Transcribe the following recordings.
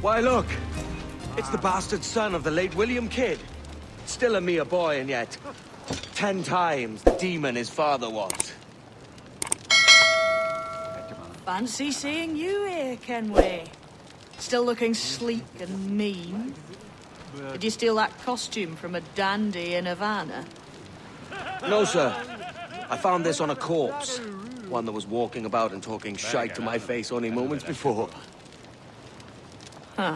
Why, look! It's the bastard son of the late William Kidd. Still a mere boy, and yet 10 times the demon his father was. Fancy seeing you here, Kenway. Still looking sleek and mean. Did you steal that costume from a dandy in Havana? No, sir. I found this on a corpse. One that was walking about and talking shite to my face only moments before. Huh.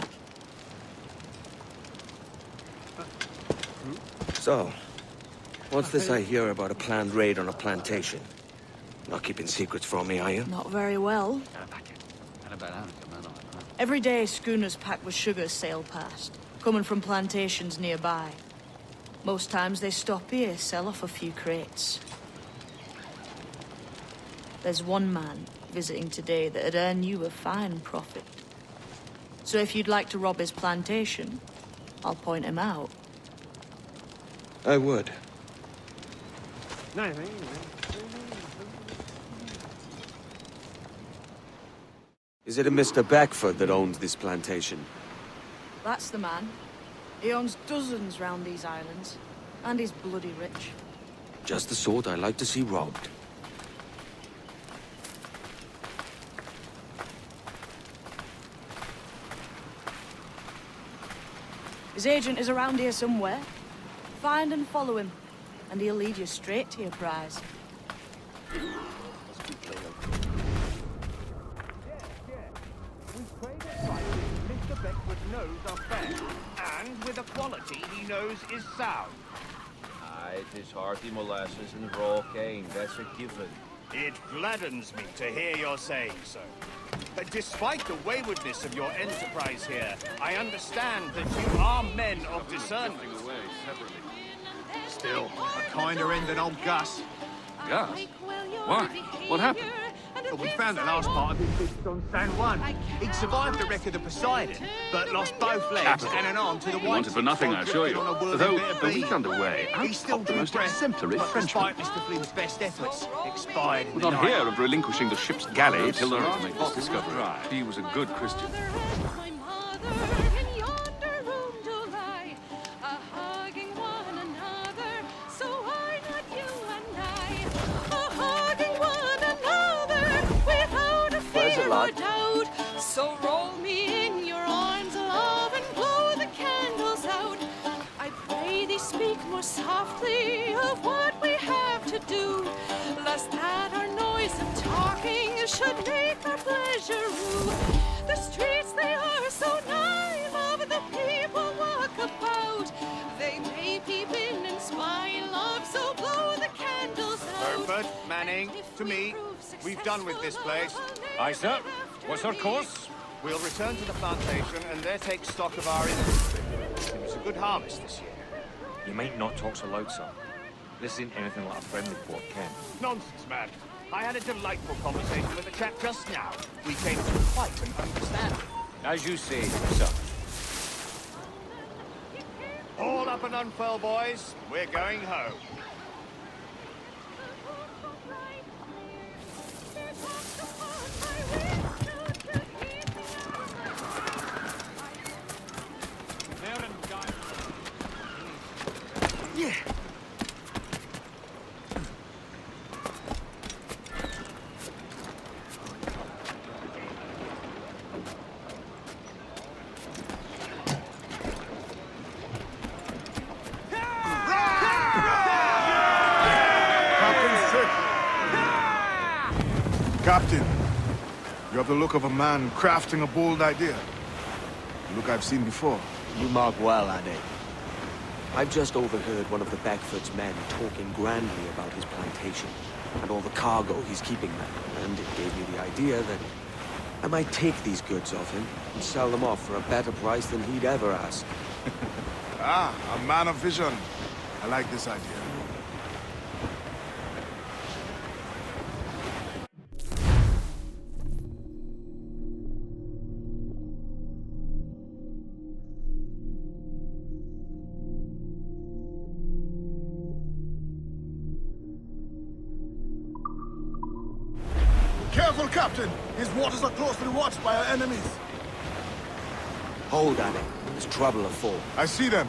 So, what's this I hear about a planned raid on a plantation? Not keeping secrets from me, are you? Not very well. Every day, schooners packed with sugar sail past, coming from plantations nearby. Most times they stop here, sell off a few crates. There's one man visiting today that'd earn you a fine profit. So if you'd like to rob his plantation, I'll point him out. I would. Is it a Mr. Beckford that owns this plantation? That's the man. He owns dozens round these islands, and he's bloody rich. Just the sort I like to see robbed. His agent is around here somewhere. Find and follow him, and he'll lead you straight to your prize. Mr. Beckford knows are fair, and with a quality he knows is sound. Aye, it is hearty molasses and raw cane, that's a given. It gladdens me to hear you're saying so. But despite the waywardness of your enterprise here, I understand that you are men of discernment. Still, a kinder end than old Gus. Gus? Why? What happened? Well, we found the last part of his fist on San Juan. He'd survived the wreck of the Poseidon, but lost both legs and an arm to the You white. wanted for nothing, I assure you. Though a week underway, he's still out the most breath, exemplary but Frenchman. despite Mr. Flynn's best efforts, expired in Would the not night. hear of relinquishing the ship's galley till the to make this discovery. He was a good Christian. So roll me in your arms, love, and blow the candles out. I pray thee speak more softly of what we have to do, lest that our noise and talking should make our pleasure rue. The streets, they are so nigh, love, the people walk about. They may peep in and spy, love, so blow the candles out. Hereford, Manning, to me, we've done with this place. Aye, sir. What's our course? We'll return to the plantation and there take stock of our industry. It was a good harvest this year. You might not talk so loud, sir. This isn't anything like a friendly port, Ken. Nonsense, man. I had a delightful conversation with a chap just now. We came to quite an understanding. As you say, sir. All up and unfurl, boys. We're going home. Yeah. Captain, you have the look of a man crafting a bold idea. A look I've seen before. You mark well, Ade. I've just overheard one of the Beckford's men talking grandly about his plantation and all the cargo he's keeping there, and it gave me the idea that I might take these goods off him and sell them off for a better price than he'd ever ask. Ah, a man of vision. I like this idea. Careful, Captain! His waters are closely watched by our enemies. Hold, Annie. There's trouble afoot. I see them.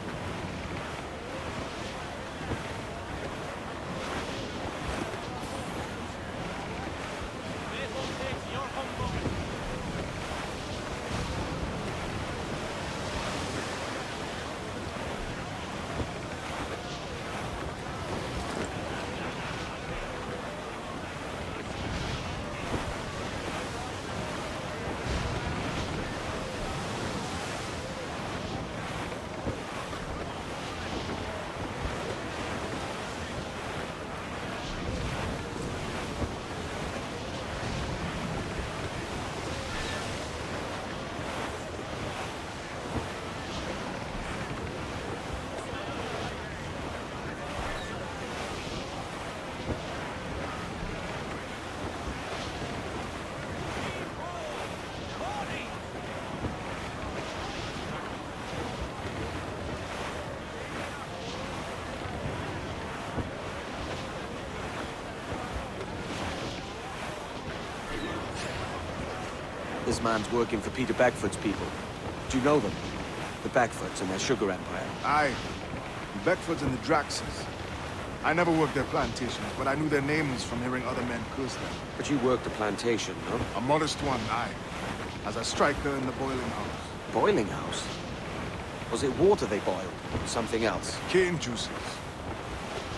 This man's working for Peter Beckford's people. Do you know them? The Beckfords and their sugar empire. Aye. The Beckfords and the Draxes. I never worked their plantations, but I knew their names from hearing other men curse them. But you worked a plantation, no? A modest one, aye. As a striker in the boiling house. Boiling house? Was it water they boiled? Or something else? Cane juices.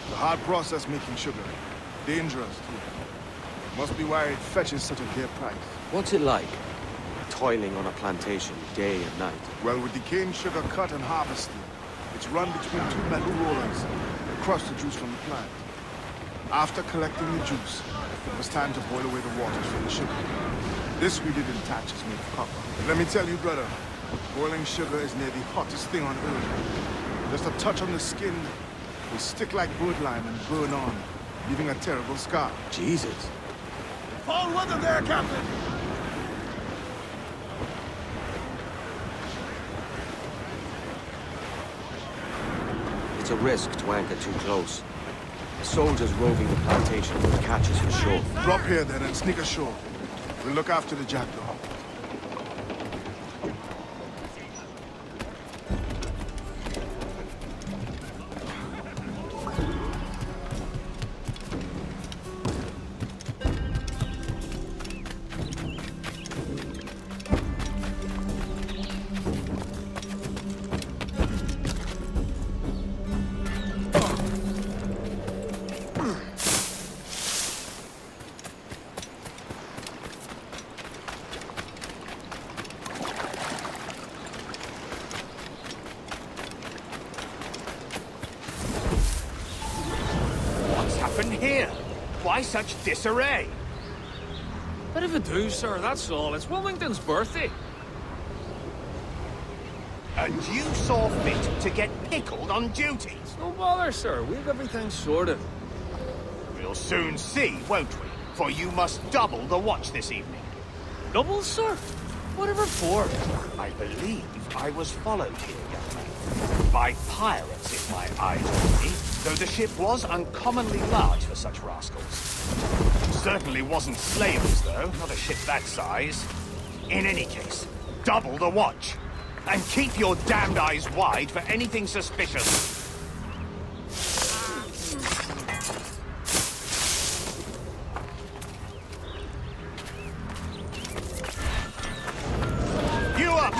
The hard process making sugar. Dangerous, too. Must be why it fetches such a dear price. What's it like? Toiling on a plantation day and night. Well, with the cane sugar cut and harvested, it's run between two metal rollers that crush the juice from the plant. After collecting the juice, it was time to boil away the waters from the sugar. This we did in tatches made of copper. Let me tell you, brother, boiling sugar is near the hottest thing on earth. Just a touch on the skin will stick like birdlime and burn on, leaving a terrible scar. Jesus. Fall weather there, Captain! It's a risk to anchor too close. The soldiers roving the plantation will catch us for sure. Drop here then and sneak ashore. We'll look after the jackdaw. Here? Why such disarray? Bit of a do, sir, that's all. It's Wilmington's birthday. And you saw fit to get pickled on duty? No bother, sir. We've everything sorted. We'll soon see, won't we? For you must double the watch this evening. Double, sir? Whatever for? I believe I was followed here, young man. By pirates, if my eyes are me, though the ship was uncommonly large for such rascals. Certainly wasn't slavers, though, not a ship that size. In any case, double the watch. And keep your damned eyes wide for anything suspicious. You up!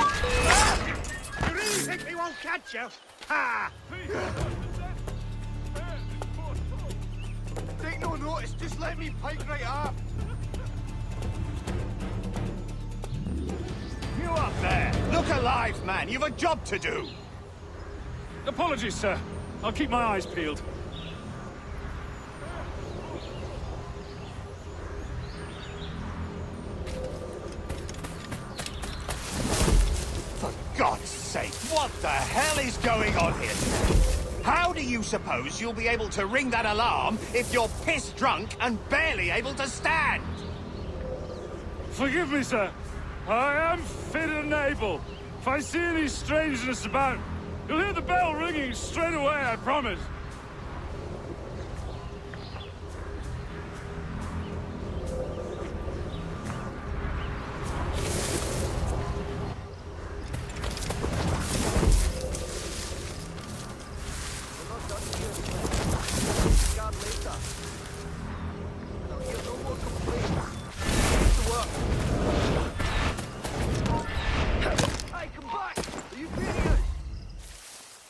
You really think he won't catch you? Ha! Take no notice, just let me pike right up. You up there! Look alive, man! You've a job to do! Apologies, sir. I'll keep my eyes peeled. For God's sake, what the hell is going on here today? How do you suppose you'll be able to ring that alarm if you're piss drunk and barely able to stand? Forgive me, sir. I am fit and able. If I see any strangeness about, you'll hear the bell ringing straight away, I promise.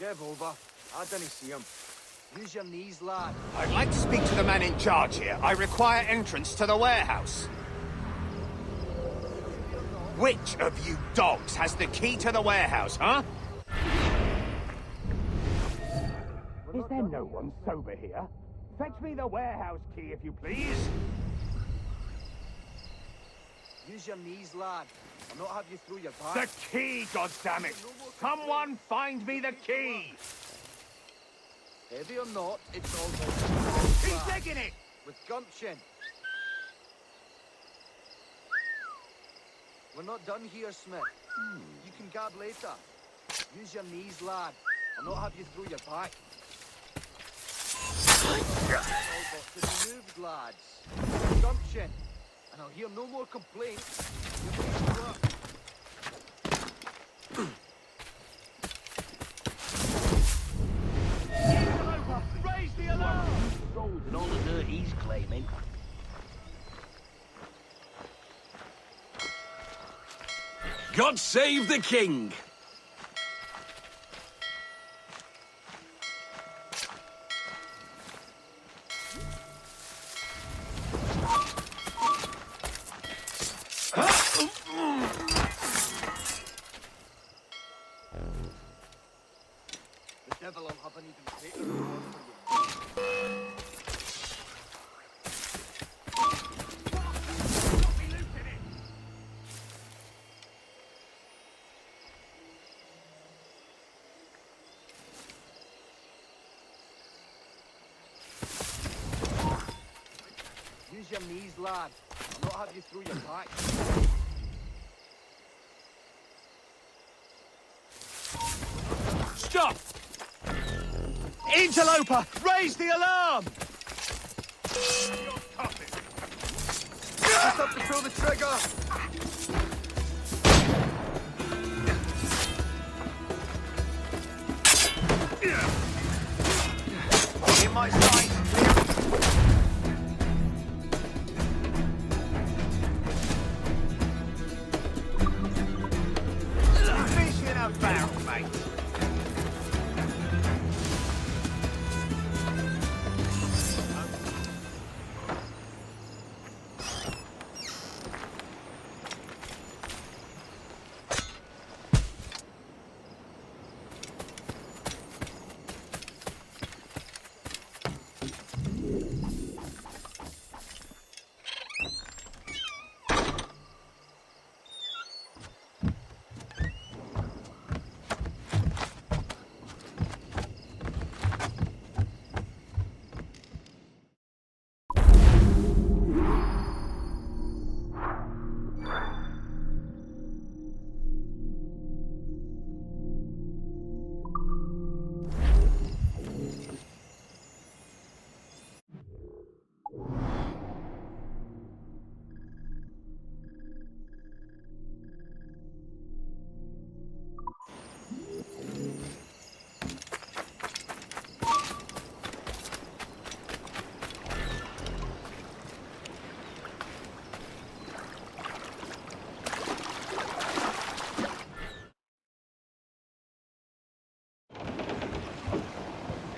Give over. I didn't see him. Use your knees, lad. I'd like to speak to the man in charge here. I require entrance to the warehouse. Which of you dogs has the key to the warehouse, huh? Is there no one sober here? Fetch me the warehouse key, if you please. Use your knees, lad. I'll not have you through your back. The key, goddammit! Someone find me the key! Heavy or not, it's all good. He's taking it! With gumption. We're not done here, Smith. You can gab later. Use your knees, lad. I'll not have you through your back. All but to be moved, lads. Gumption. And I'll hear no more complaints. Raise the alarm! Gold and all the dirt he's claiming. God save the king! The devil will have an even greater reward for you. Use your knees, lad. I'll not have you through your back. Stop! Interloper! Raise the alarm! Just up to throw the trigger! In my sight! Fish in a barrel, mate!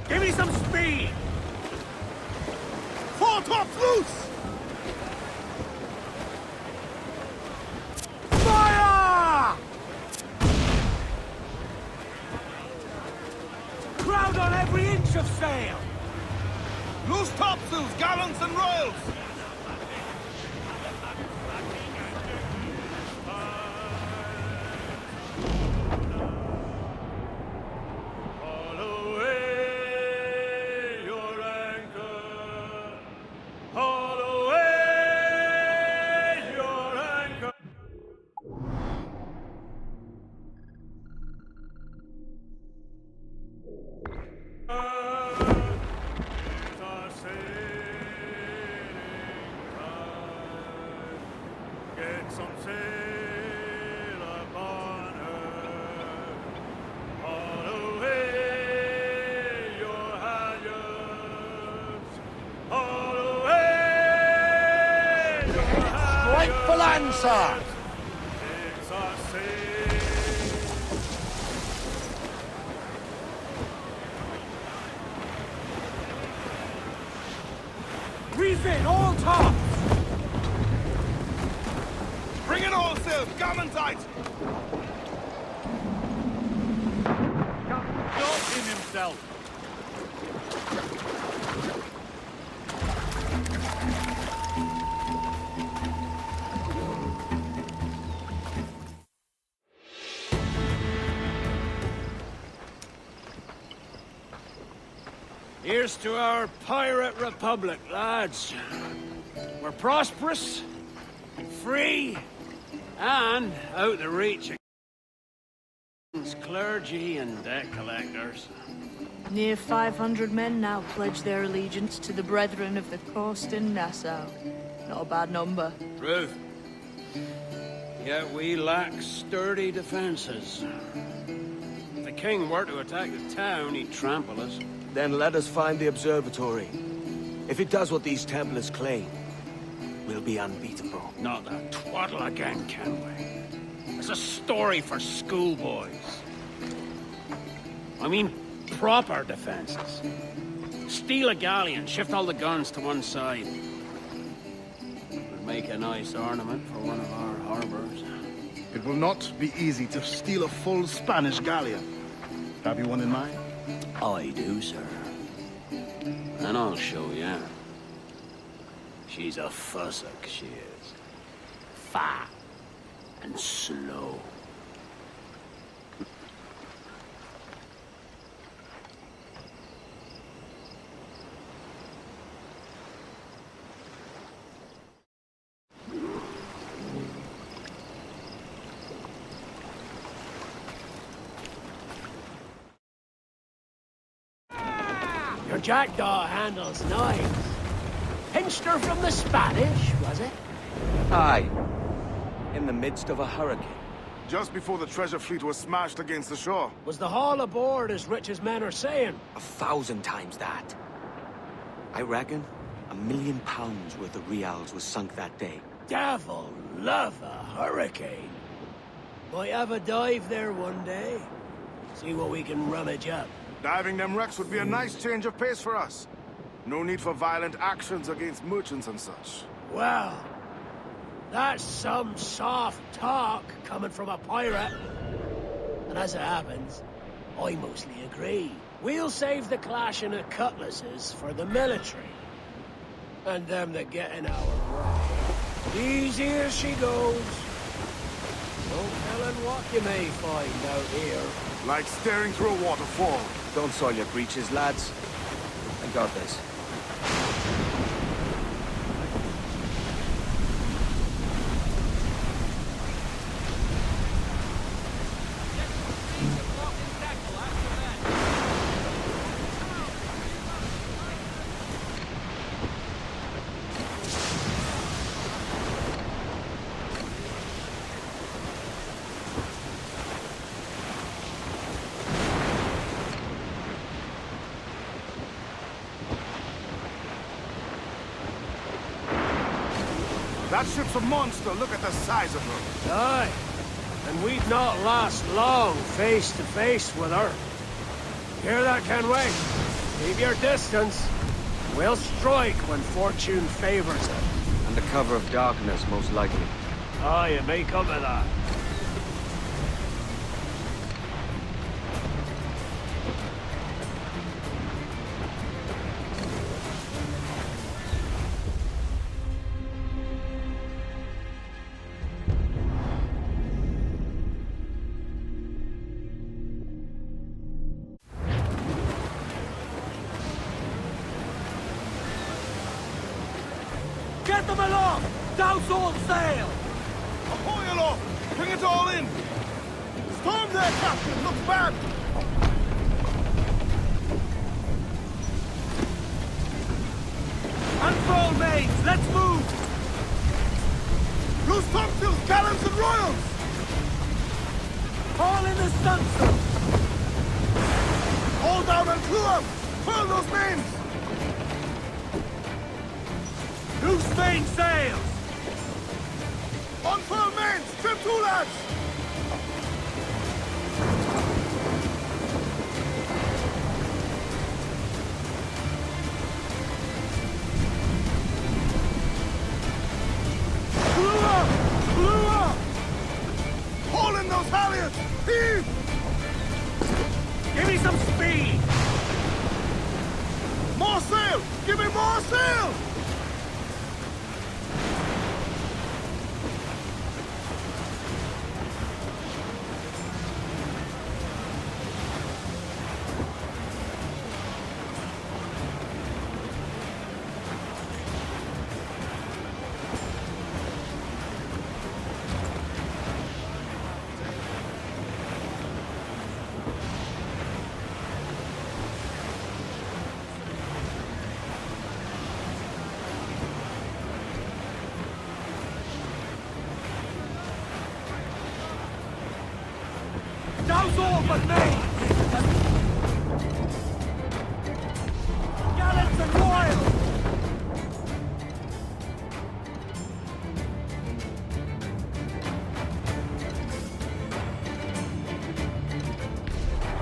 Give me some speed! Four tops loose! Fire! Crowd on every inch of sail! Loose topsails, gallants and royals! Rightful answer! Reef in, all tops! Bring it all sail, gammon tight! Got him himself. Here's to our pirate republic, lads. We're prosperous, free, and out the reach of clergy and debt collectors. Near 500 men now pledge their allegiance to the Brethren of the Coast in Nassau. Not a bad number. Truth. Yet we lack sturdy defenses. If the king were to attack the town, he'd trample us. Then let us find the observatory. If it does what these Templars claim, we'll be unbeatable. Not that twaddle again, can we? It's a story for schoolboys. I mean, proper defenses. Steal a galleon, shift all the guns to one side. Would make a nice ornament for one of our harbors. It will not be easy to steal a full Spanish galleon. Have you one in mind? I do, sir. And I'll show you. She's a fussock, she is. Fat and slow. Your jackdaw handles knives. Pinched her from the Spanish, was it? Aye. In the midst of a hurricane. Just before the treasure fleet was smashed against the shore. Was the haul aboard as rich as men are saying? 1,000 times that. I reckon £1 million worth of reals was sunk that day. Devil love a hurricane. Might have a dive there one day. See what we can rummage up. Diving them wrecks would be a nice change of pace for us. No need for violent actions against merchants and such. Well, that's some soft talk coming from a pirate. And as it happens, I mostly agree. We'll save the clashing of cutlasses for the military. And them that get in our way. Easy as she goes. No telling what you may find out here. Like staring through a waterfall. Don't soil your breeches, lads. I got this. That ship's a monster. Look at the size of her. Aye. And we'd not last long face to face with her. Hear that, Kenway? Keep your distance. We'll strike when fortune favors it. Under cover of darkness, most likely. Aye, it may come to that. Get them aloft! Douse all sail! Ahoy aloft! Bring it all in! Storm there, Captain! Looks bad! Unfurl mains! Let's move! Loose topsails, gallants and royals! All in the stunsail! All down and clew up! Furl those mains! Loose main sails! Unfurl mains! Trim to, lads! lads! Heave! Give me some speed! More sail! Give me more sail! Douse all but me! Gallants and royals!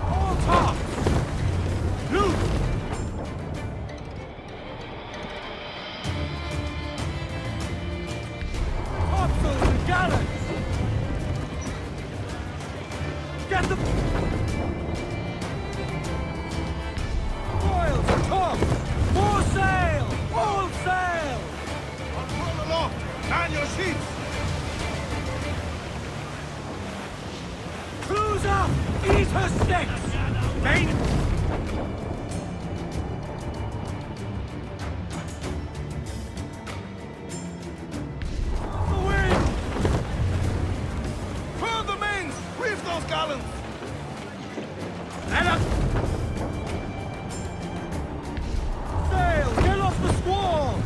All tops! Loot! Topsails and gallants! Get the royals top! More sail! All sail! Roll aloft! Man your sheets! Crews up! Eat her sticks! Main! The wind! Furl the mains! Reef those gallants! And up! Sail! Get off the squall!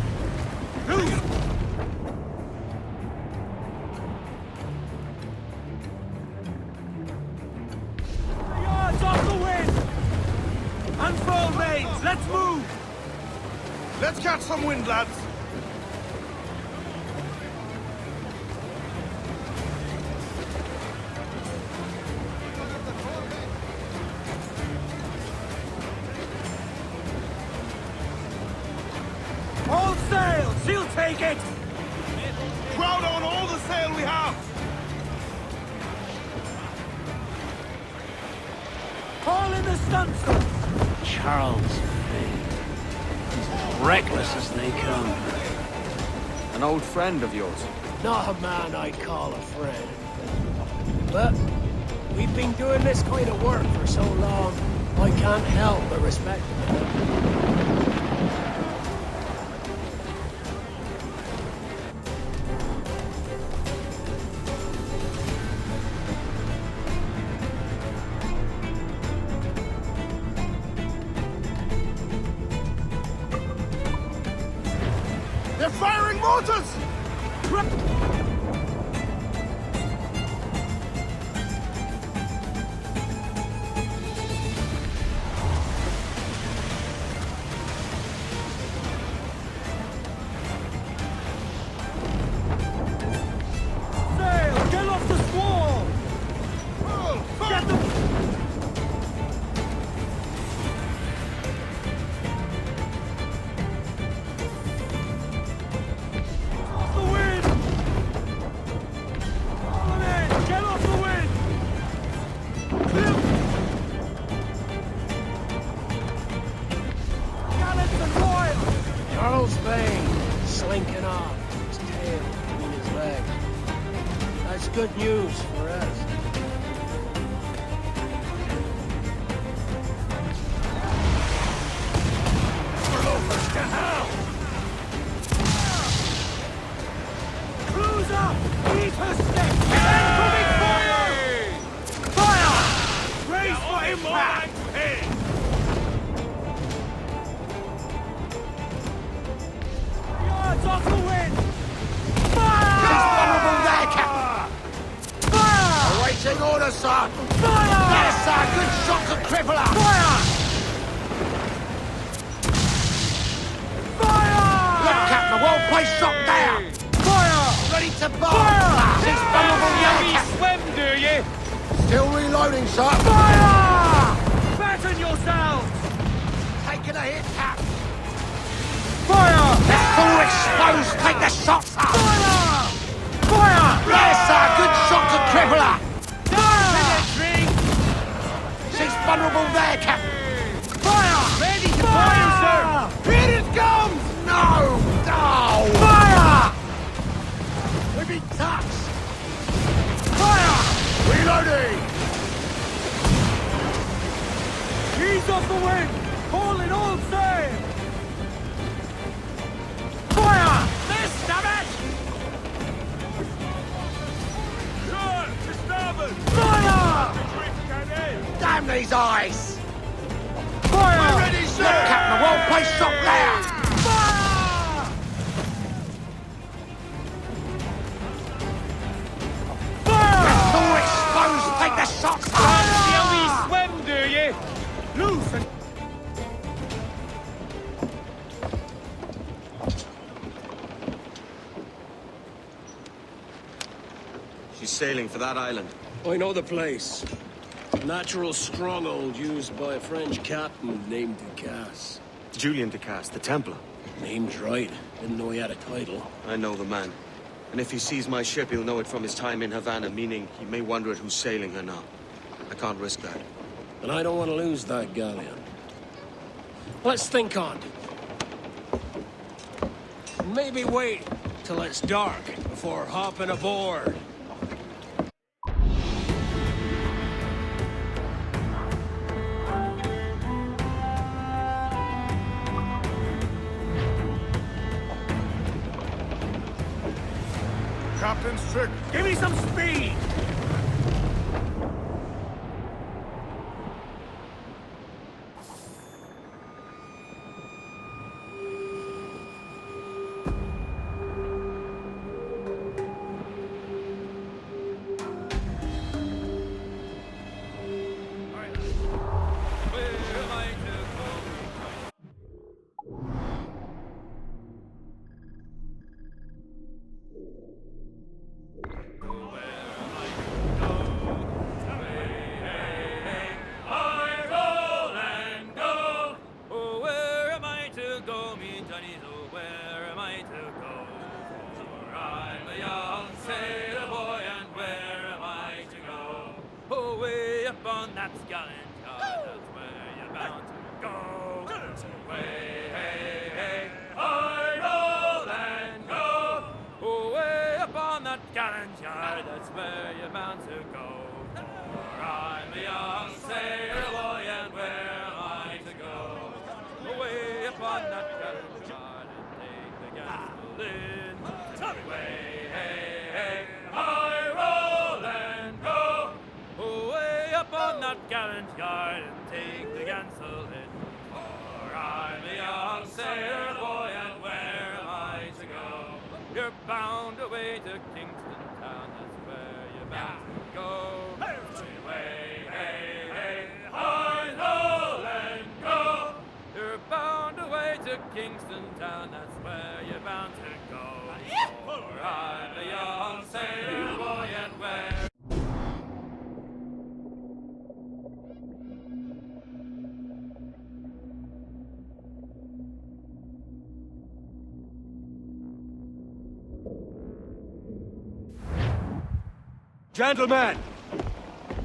Loose! The yards off the wind! Unfurl mains! Let's move! Let's catch some wind, lads! All sail! She'll take it! Crowd on all the sail we have! Haul in the stunsails! Charles Vane. He's as reckless as they come. An old friend of yours. Not a man I'd call a friend. But we've been doing this kind of work for so long, I can't help but respect him. They're firing mortars! Sail! Get off the squall! Get the... Off the wind! Haul them in! Get off the wind! Clear! Gallants and royals! Charles Vane, slinking off, his tail between his legs. That's good news for us. Crews up! Eat her stick! Incoming fire! Fire! Race for impact! Yards off the wind! Fire! He's vulnerable there, Captain! Fire! Awaiting orders, sir! Fire! Yes, sir! Good shot to cripple her! Fire! Fire! Look, Captain, a well-placed shot there! Fire! Ready to bomb! Fire! He's vulnerable there, Captain! swim, do you? Still reloading, sir! Fire! Batten yourselves! Taking a hit, Cap! Fire! They're full exposed! Take the shot, sir! Fire! Fire! Yes, sir! Good shot to cripple her! Fire! vulnerable there, Captain! Fire! Ready to fire, sir! Here it comes! No! No! Fire! We've been touched! Fire! Reloading! Ease off the wind! Hauling all sail! Fire! Miss, damn it! Sure, to starboard! Fire! Damn these eyes! Fire! We're ready, sir! Look, Captain, a well-placed shot there! Fire! Fire! It's all exposed! Take the shots! Fancy a wee swim, do ye? Loose and... She's sailing for that island. I know the place. A natural stronghold used by a French captain named Ducasse. Julian Ducasse, the Templar. Name's right. Didn't know he had a title. I know the man. And if he sees my ship, he'll know it from his time in Havana, meaning he may wonder at who's sailing her now. I can't risk that. And I don't want to lose that galleon. Let's think on it. Maybe wait till it's dark before hopping aboard. Captain's trick. Give me some speed! Gentlemen,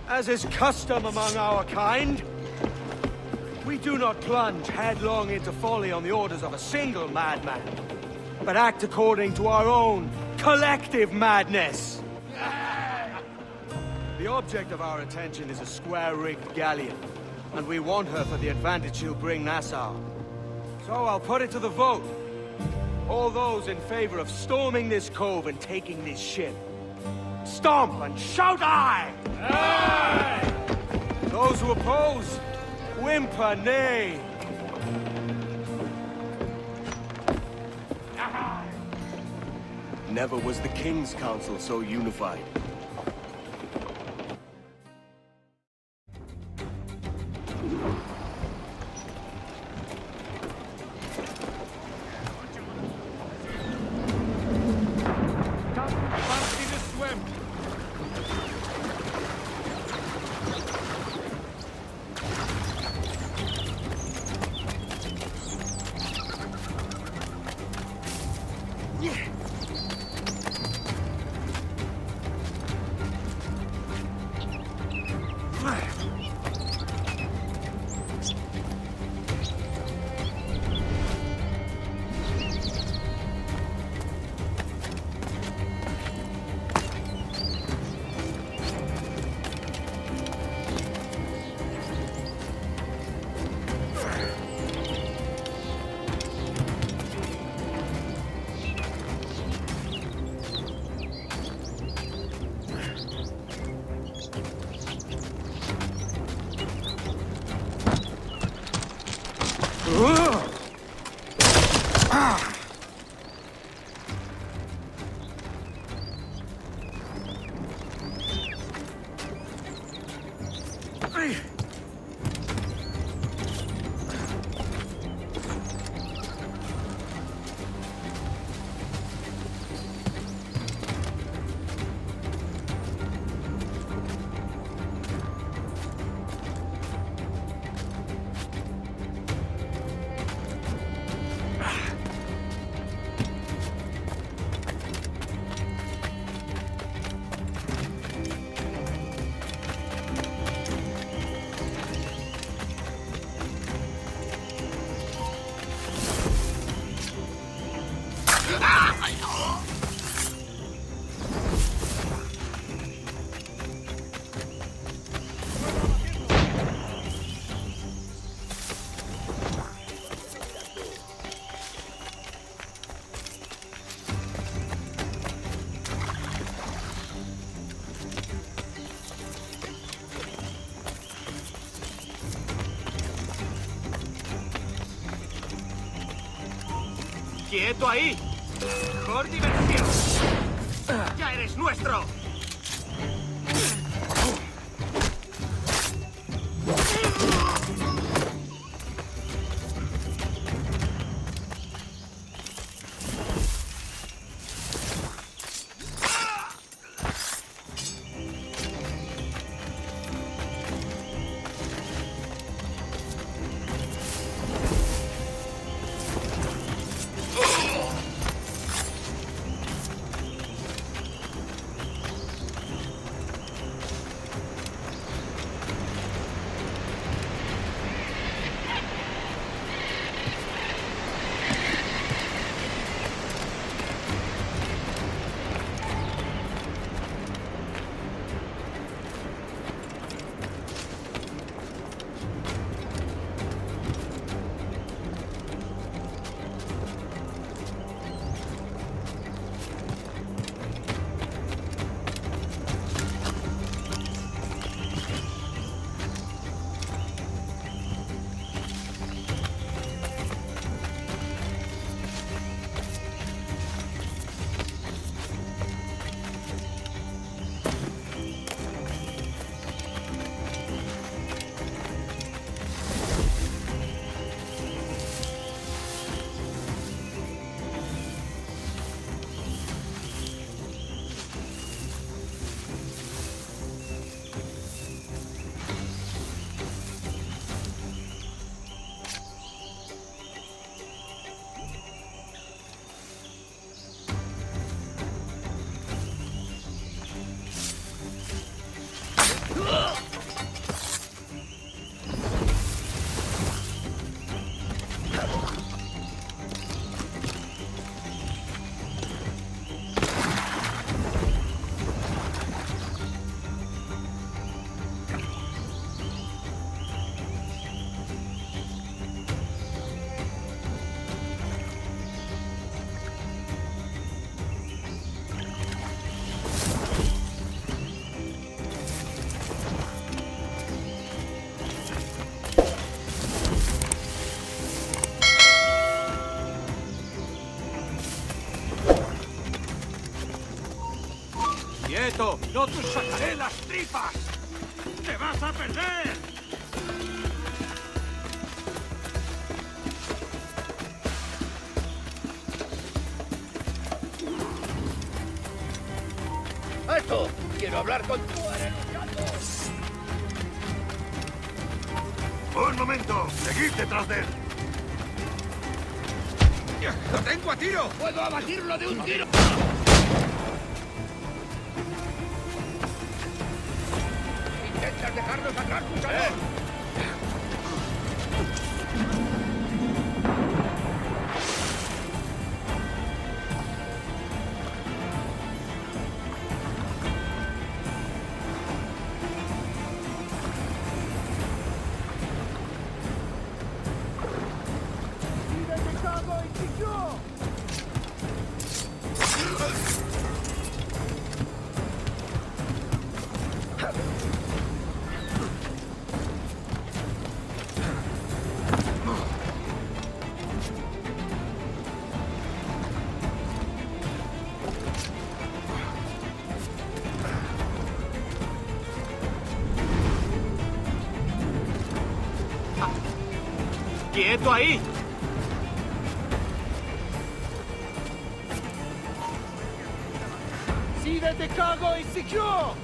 as is custom among our kind, we do not plunge headlong into folly on the orders of a single madman, but act according to our own collective madness. The object of our attention is a square-rigged galleon, and we want her for the advantage she'll bring Nassau. So I'll put it to the vote. All those in favor of storming this cove and taking this ship, stomp and shout aye! Aye! Those who oppose, whimper nay. Never was the King's Council so unified. ¡Quieto ahí! ¡Mejor diversión! ¡Ya eres nuestro! ¡Quieto! ¡No te sacaré las tripas! ¡Te vas a perder! ¡Alto! ¡Quiero hablar con tu arenugando! ¡Un momento! ¡Seguid detrás de él! ¡Lo tengo a tiro! ¡Puedo abatirlo de un tiro! ¿Intentas dejarnos atrás, luchador? ¡Quieto ahí! See that the cargo is secure!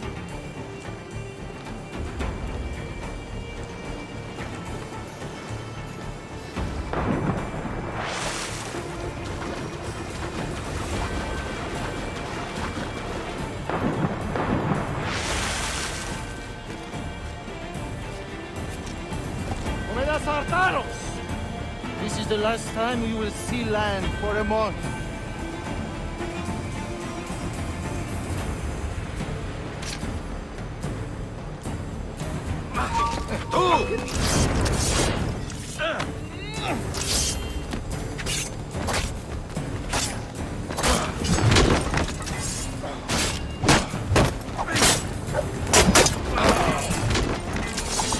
This is the last time you will see land for a month.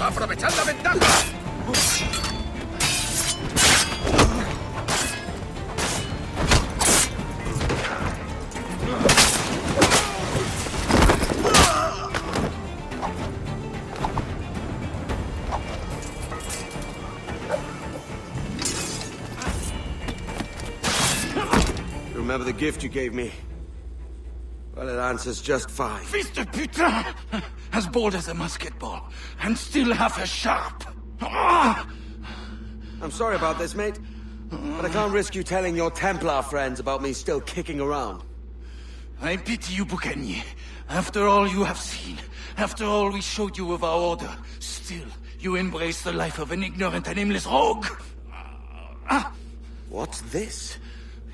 ¡Aprovechad la ventaja! Remember the gift you gave me? Well, it answers just fine. Fils de putain! As bold as a musket ball, and still half as sharp. Ah! I'm sorry about this, mate. But I can't risk you telling your Templar friends about me still kicking around. I pity you, Boucanier. After all you have seen, after all we showed you of our order, still you embrace the life of an ignorant and aimless rogue. What's this?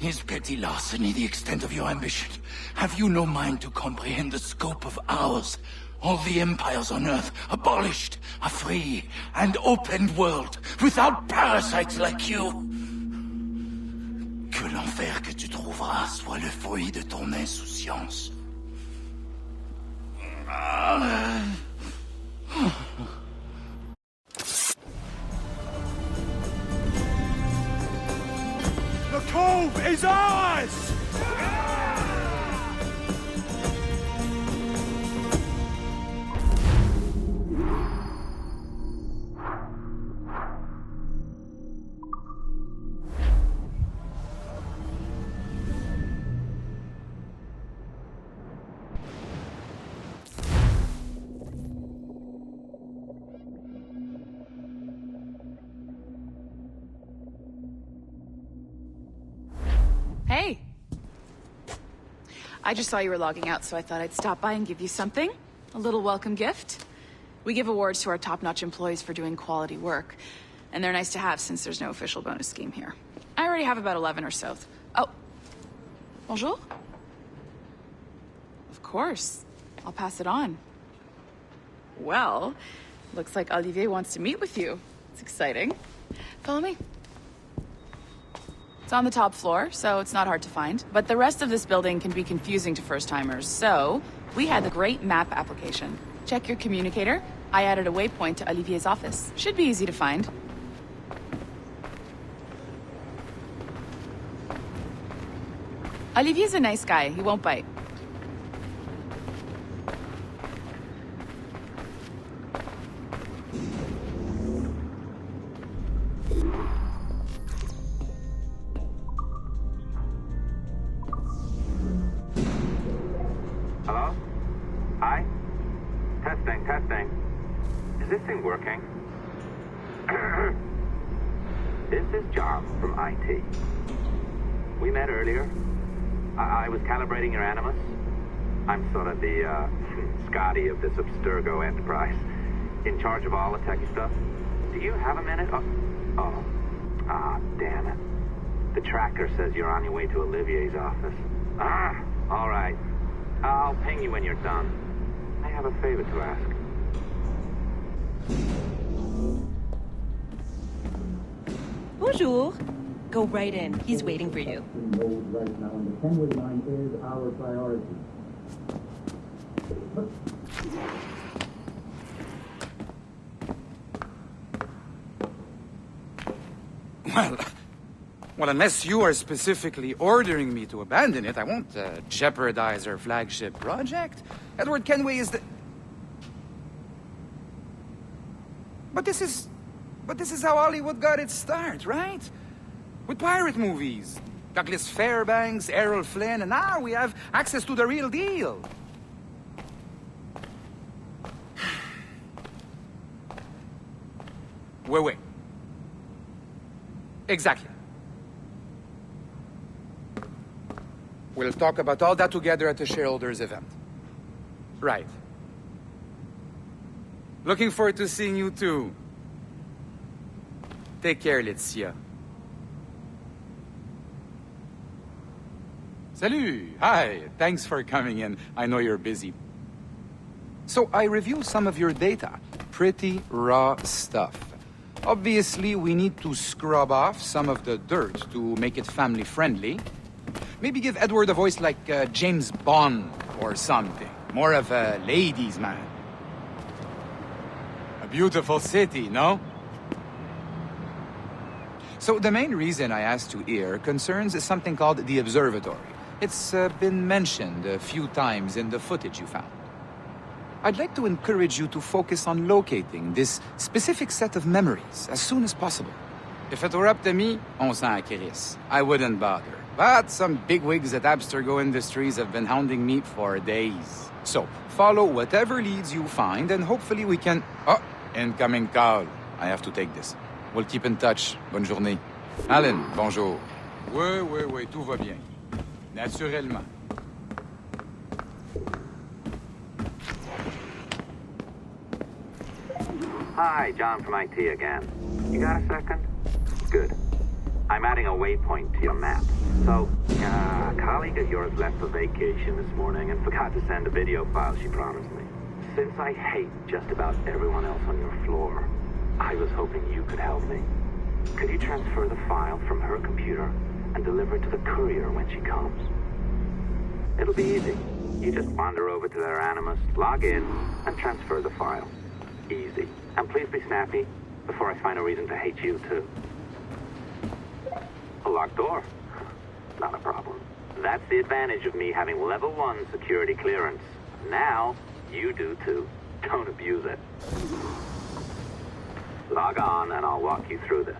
Is petty larceny the extent of your ambition? Have you no mind to comprehend the scope of ours? All the empires on Earth abolished, a free and open world, without parasites like you. Que l'enfer que tu trouveras soit le fruit de ton insouciance. The cove is ours! Hey. I just saw you were logging out, so I thought I'd stop by and give you something. A little welcome gift. We give awards to our top-notch employees for doing quality work, and they're nice to have since there's no official bonus scheme here. I already have about 11 or so. Oh. Bonjour? Of course. I'll pass it on. Well, looks like Olivier wants to meet with you. It's exciting. Follow me. It's on the top floor, so it's not hard to find. But the rest of this building can be confusing to first-timers, so we had the great map application. Check your communicator. I added a waypoint to Olivier's office. Should be easy to find. Olivier's a nice guy. He won't bite. Hello? Hi? Testing. Is this thing working? This is John from IT. We met earlier. I was calibrating your Animus. I'm sort of the, Scotty of this Abstergo enterprise. In charge of all the techie stuff. Do you have a minute? Damn it. The tracker says you're on your way to Olivier's office. All right. I'll ping you when you're done. I have a favor to ask. Bonjour. Go right in. He's waiting for you. Right now, and the 10-way line is our priority. Well, unless you are specifically ordering me to abandon it, I won't jeopardize our flagship project. Edward Kenway is the... But this is But this is how Hollywood got its start, right? With pirate movies. Douglas Fairbanks, Errol Flynn, and now we have access to the real deal. Wait. Exactly. We'll talk about all that together at the shareholders event. Right. Looking forward to seeing you too. Take care, Laetitia. Salut! Hi, thanks for coming in. I know you're busy. So I reviewed some of your data. Pretty raw stuff. Obviously, we need to scrub off some of the dirt to make it family-friendly. Maybe give Edward a voice like James Bond or something. More of a ladies' man. A beautiful city, no? So the main reason I asked you here concerns something called the observatory. It's been mentioned a few times in the footage you found. I'd like to encourage you to focus on locating this specific set of memories as soon as possible. If it were up to me, on s'en crisse. I wouldn't bother. But some bigwigs at Abstergo Industries have been hounding me for days. So, follow whatever leads you find and hopefully we can... Oh, incoming call. I have to take this. We'll keep in touch. Bonne journée. Alan, bonjour. Oui, tout va bien. Naturellement. Hi, John from IT again. You got a second? Good. I'm adding a waypoint to your map. So, a colleague of yours left for vacation this morning and forgot to send a video file she promised me. Since I hate just about everyone else on your floor, I was hoping you could help me. Could you transfer the file from her computer and deliver it to the courier when she comes? It'll be easy. You just wander over to their Animus, log in, and transfer the file. Easy. And please be snappy before I find a reason to hate you, too. A locked door? Not a problem. That's the advantage of me having level 1 security clearance. Now, you do, too. Don't abuse it. Log on, and I'll walk you through this.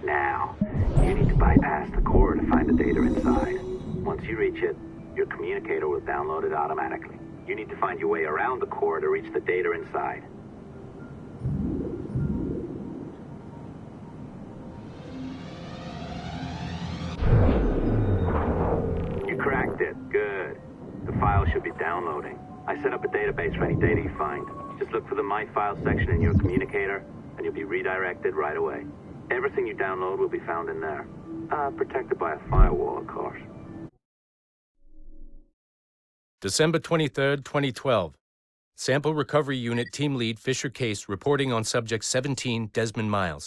Now, you need to bypass the core to find the data inside. Once you reach it, your communicator will download it automatically. You need to find your way around the core to reach the data inside. You cracked it. Good. The file should be downloading. I set up a database for any data you find. Just look for the My Files section in your communicator, and you'll be redirected right away. Everything you download will be found in there. Protected by a firewall, of course. December 23rd, 2012. Sample Recovery Unit Team Lead Fisher Case reporting on Subject 17, Desmond Miles.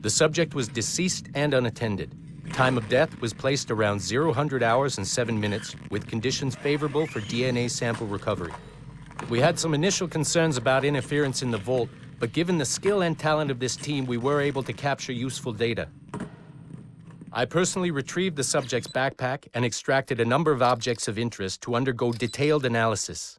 The subject was deceased and unattended. Time of death was placed around 00 hours and 7 minutes, with conditions favorable for DNA sample recovery. We had some initial concerns about interference in the vault, but given the skill and talent of this team, we were able to capture useful data. I personally retrieved the subject's backpack and extracted a number of objects of interest to undergo detailed analysis.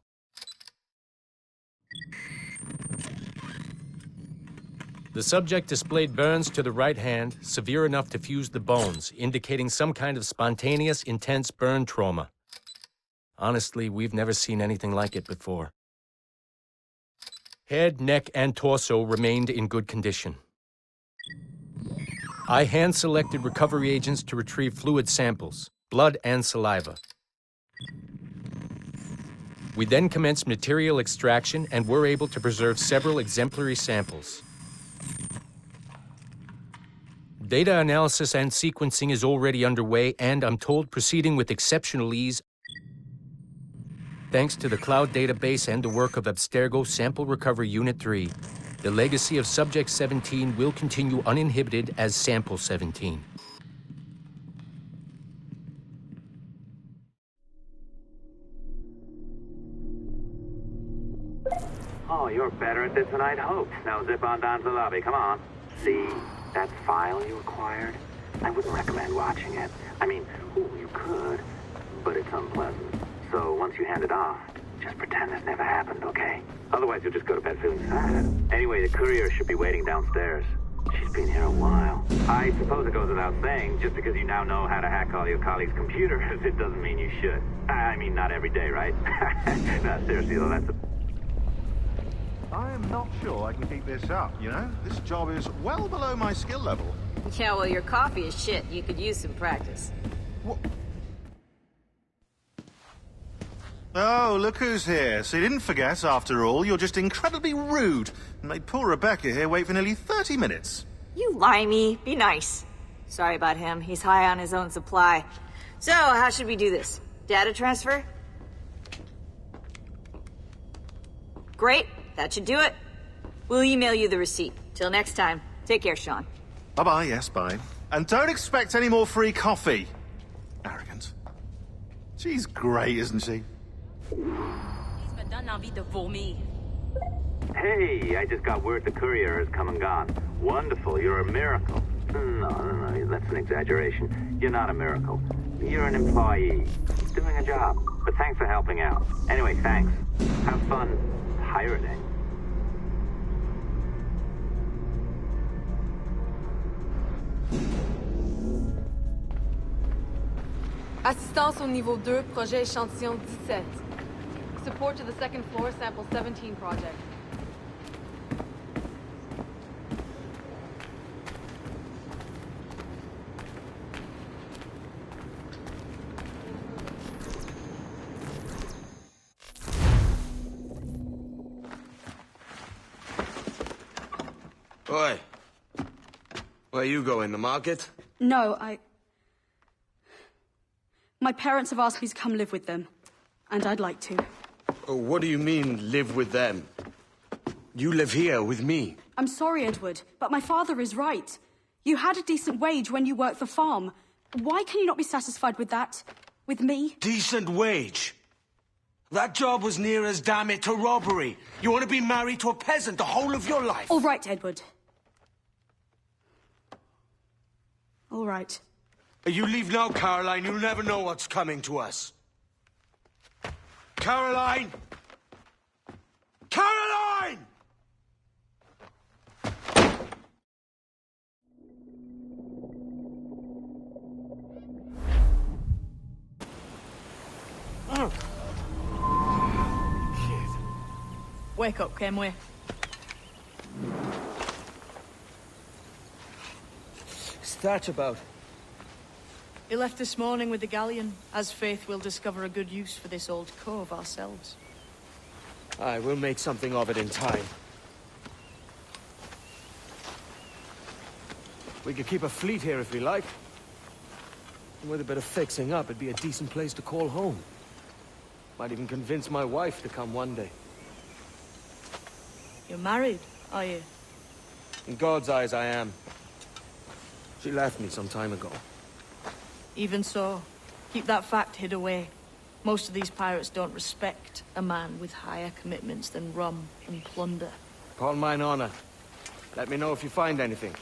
The subject displayed burns to the right hand, severe enough to fuse the bones, indicating some kind of spontaneous, intense burn trauma. Honestly, we've never seen anything like it before. Head, neck, and torso remained in good condition. I hand-selected recovery agents to retrieve fluid samples, blood and saliva. We then commenced material extraction and were able to preserve several exemplary samples. Data analysis and sequencing is already underway, and I'm told proceeding with exceptional ease. Thanks to the cloud database and the work of Abstergo Sample Recovery Unit 3, the legacy of Subject 17 will continue uninhibited as Sample 17. Oh, you're better at this than I'd hoped. Now zip on down to the lobby. Come on. See that file you acquired? I wouldn't recommend watching it. I mean, you could, but it's unpleasant. So once you hand it off, just pretend this never happened, okay? Otherwise you'll just go to bed feeling sad. Anyway, the courier should be waiting downstairs. She's been here a while. I suppose it goes without saying, just because you now know how to hack all your colleagues' computers, it doesn't mean you should. I mean, not every day, right? No, seriously, though, that's a... I am not sure I can keep this up, you know? This job is well below my skill level. Yeah, well, your coffee is shit. You could use some practice. What? Oh, look who's here. So you didn't forget, after all, you're just incredibly rude and made poor Rebecca here wait for nearly 30 minutes. You limey. Be nice. Sorry about him. He's high on his own supply. So, how should we do this? Data transfer? Great. That should do it. We'll email you the receipt. Till next time. Take care, Sean. Bye-bye, yes, bye. And don't expect any more free coffee. Arrogant. She's great, isn't she? Hey, I just got word the courier has come and gone. Wonderful, you're a miracle. No, that's an exaggeration. You're not a miracle. You're an employee. Doing a job. But thanks for helping out. Anyway, thanks. Have fun pirating. Assistance au niveau 2, projet échantillon 17. Support to the second floor, sample 17 project. Oi. Where you going, the market? No, My parents have asked me to come live with them, and I'd like to. Oh, what do you mean, live with them? You live here with me. I'm sorry, Edward, but my father is right. You had a decent wage when you worked the farm. Why can you not be satisfied with that? With me? Decent wage? That job was near as, damn it, to robbery. You want to be married to a peasant the whole of your life? All right, Edward. All right. You leave now, Caroline. You'll never know what's coming to us. Caroline! Caroline! Oh. Wake up, Kenway. What's that about? He left this morning with the galleon. As faith, we'll discover a good use for this old cove ourselves. Aye, we'll make something of it in time. We could keep a fleet here if we like. And with a bit of fixing up, it'd be a decent place to call home. Might even convince my wife to come one day. You're married, are you? In God's eyes, I am. She left me some time ago. Even so, keep that fact hid away. Most of these pirates don't respect a man with higher commitments than rum and plunder. Upon mine honor. Let me know if you find anything.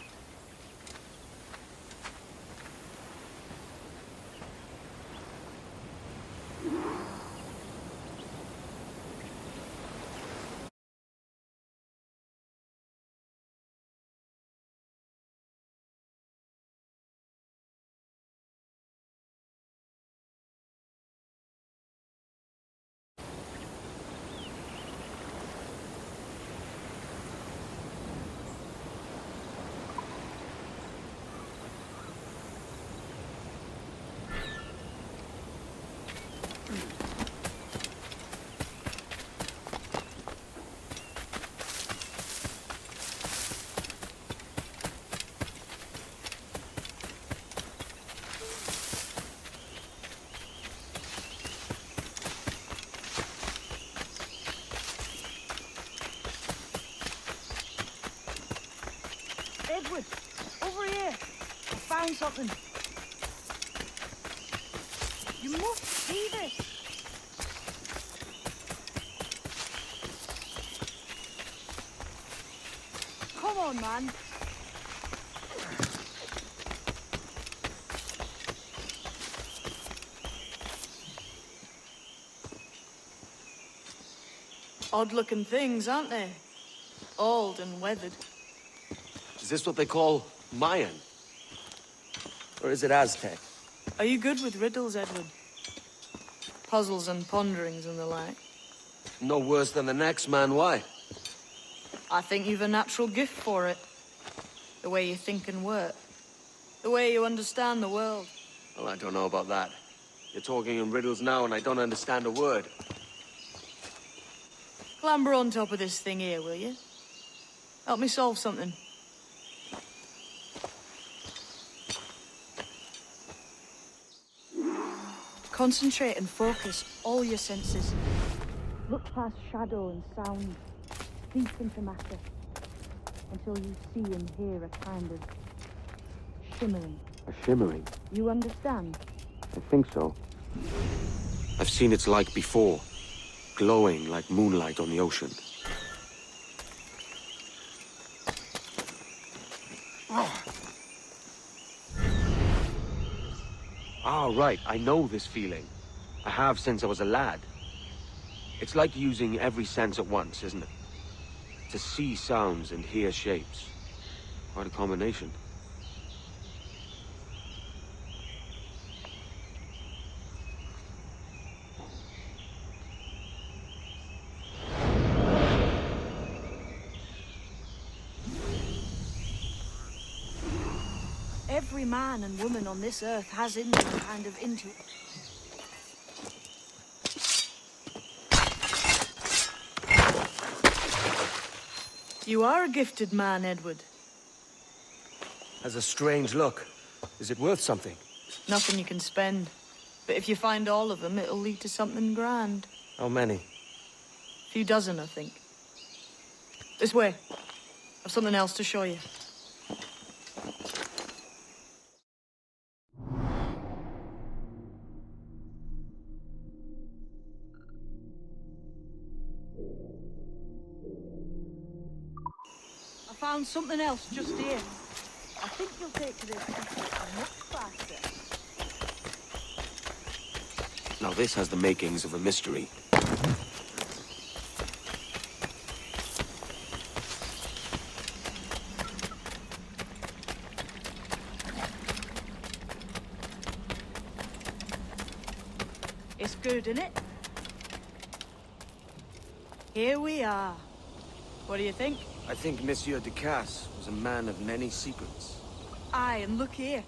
Edward, over here. I found something. You must see this. Come on, man. Odd-looking things, aren't they? Old and weathered. Is this what they call Mayan? Or is it Aztec? Are you good with riddles, Edward? Puzzles and ponderings and the like? No worse than the next man, why? I think you've a natural gift for it. The way you think and work. The way you understand the world. Well, I don't know about that. You're talking in riddles now and I don't understand a word. Clamber on top of this thing here, will you? Help me solve something. Concentrate and focus all your senses. Look past shadow and sound, deep into matter, until you see and hear a kind of shimmering. A shimmering? You understand? I think so. I've seen its like before, glowing like moonlight on the ocean. Ah, right, I know this feeling. I have since I was a lad. It's like using every sense at once, isn't it? To see sounds and hear shapes. Quite a combination. Every man and woman on this earth has in them a kind of intuition. You are a gifted man, Edward. Has a strange look. Is it worth something? Nothing you can spend. But if you find all of them, it'll lead to something grand. How many? A few dozen, I think. This way. I've something else to show you. I found something else just here. I think you'll take to this much faster. Now this has the makings of a mystery. It's good, isn't it? Here we are. What do you think? I think Monsieur Ducasse was a man of many secrets. Aye, and look here.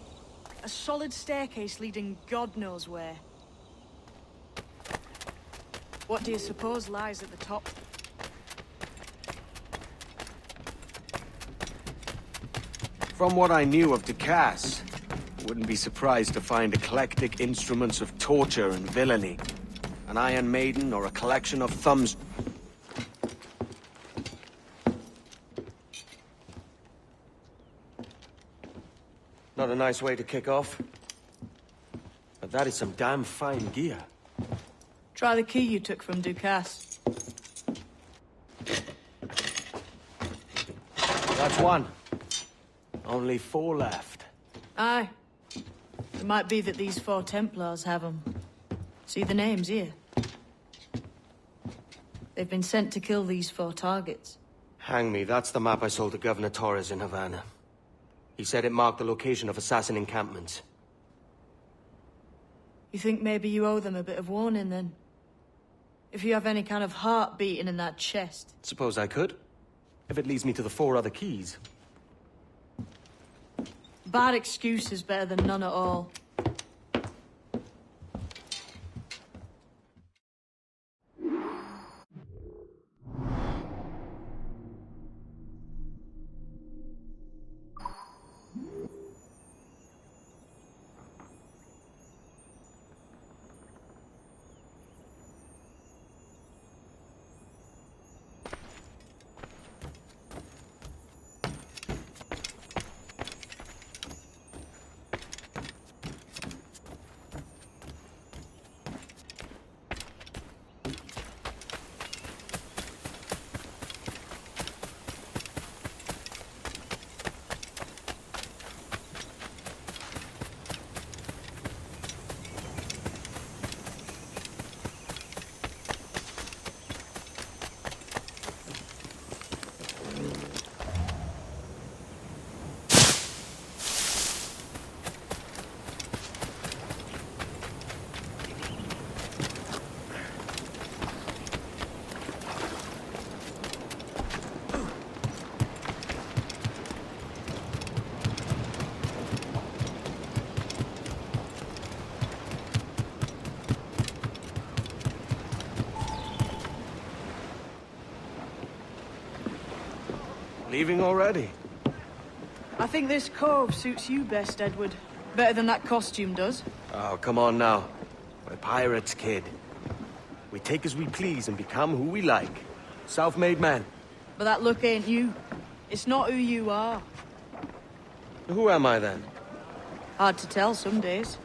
A solid staircase leading God knows where. What do you suppose lies at the top? From what I knew of Ducasse, I wouldn't be surprised to find eclectic instruments of torture and villainy. An Iron Maiden or a collection of thumbs. Not a nice way to kick off. But that is some damn fine gear. Try the key you took from Ducasse. That's one. Only 4 left. Aye. It might be that these 4 Templars have them. See the names here? They've been sent to kill these 4 targets. Hang me, that's the map I sold to Governor Torres in Havana. He said it marked the location of assassin encampments. You think maybe you owe them a bit of warning, then? If you have any kind of heart beating in that chest. Suppose I could. If it leads me to the 4 other keys. Bad excuse is better than none at all. Leaving already? I think this cove suits you best, Edward. Better than that costume does. Oh, come on now. We're pirates, kid. We take as we please and become who we like. Self-made man. But that look ain't you. It's not who you are. Who am I then? Hard to tell some days.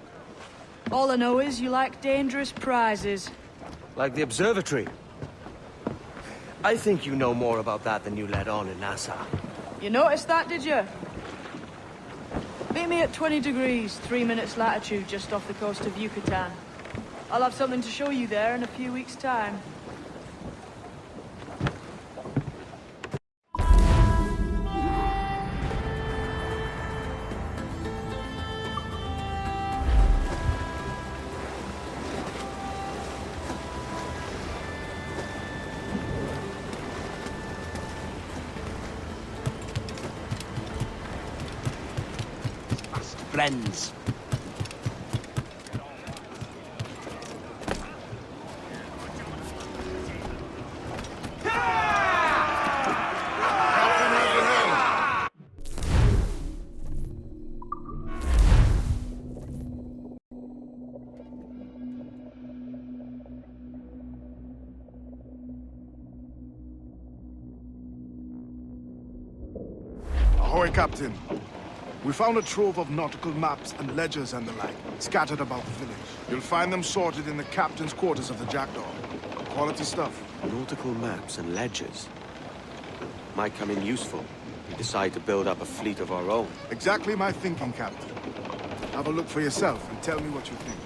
All I know is you like dangerous prizes. Like the observatory. I think you know more about that than you let on in Nassau. You noticed that, did you? Meet me at 20 degrees, 3 minutes latitude, just off the coast of Yucatan. I'll have something to show you there in a few weeks' time. Friends. Ahoy, Captain. We found a trove of nautical maps and ledgers and the like, scattered about the village. You'll find them sorted in the captain's quarters of the Jackdaw. Quality stuff. Nautical maps and ledgers. Might come in useful. We decide to build up a fleet of our own. Exactly my thinking, Captain. Have a look for yourself and tell me what you think.